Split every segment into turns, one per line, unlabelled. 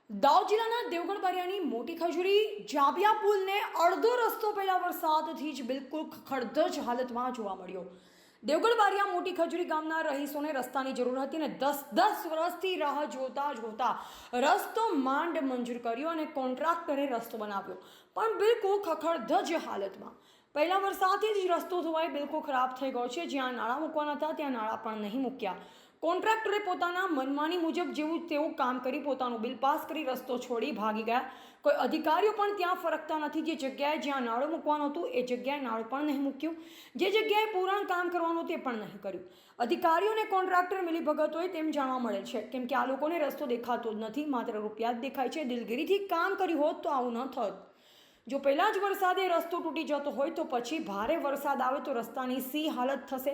દાહોદ જિલ્લાના દેવગઢ બારિયાની મોટી ખજૂરી જાબિયા પુલને અડધો રસ્તો પહેલા વરસાદથી જ બિલકુલ ખખડધજ હાલતમાં જોવા મળ્યો। દેવગઢ બારિયા મોટી ખજૂરી ગામના રહીશોને રસ્તાની જરૂર હતી અને 10 વર્ષથી રાહ જોતા રસ્તો માંડ મંજૂર કર્યો અને કોન્ટ્રાક્ટરે રસ્તો બનાવ્યો, પણ બિલકુલ ખખડધજ હાલતમાં। પહેલા વરસાદથી જ રસ્તો ધોવાઈ બિલકુલ ખરાબ થઈ ગયો છે। જ્યાં નાળા મૂકવાના હતા ત્યાં નાળા પણ નહીં મૂક્યા। કોન્ટ્રાક્ટરે પોતાના મનમાની મુજબ જેવું તેવું કામ કરી પોતાનું બિલ પાસ કરી રસ્તો છોડી ભાગી ગયા। કોઈ અધિકારીઓ પણ ત્યાં ફરકતા નથી। જે જગ્યાએ જ્યાં નાળું મૂકવાનું હતું એ જગ્યાએ નાળું પણ નહીં મૂક્યું, જે જગ્યાએ પૂરણ કામ કરવાનું તે પણ નહીં કર્યું। અધિકારીઓને કોન્ટ્રાક્ટર મિલીભગત હોય તેમ જાણવા મળે છે, કેમ કે આ લોકોને રસ્તો દેખાતો જ નથી, માત્ર રૂપિયા જ દેખાય છે। દિલગીરીથી કામ કર્યું હોત તો આવું ન થત। જો પહેલા જ વરસાદે રસ્તો તૂટી જતો હોય તો પછી ભારે વરસાદ આવે તો રસ્તાની સી હાલત થશે।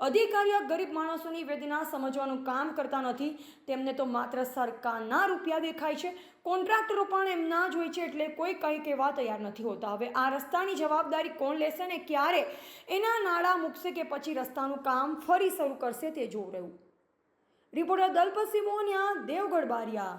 અધિકારીઓ ગરીબ માણસોની વેદના સમજવાનું કામ કરતા નથી, તેમને તો માત્ર સરકારના રૂપિયા દેખાય છે। કોન્ટ્રાક્ટરો પણ એમના જ હોય છે, એટલે કોઈ કંઈ કહેવા તૈયાર નથી હોતા। હવે આ રસ્તાની જવાબદારી કોણ લેશે ને ક્યારે એના નાળા મૂકશે કે પછી રસ્તાનું કામ ફરી શરૂ કરશે તે જોવું રહ્યું। રિપોર્ટર દલપતસિંહ મોહનિયા, દેવગઢ બારિયા।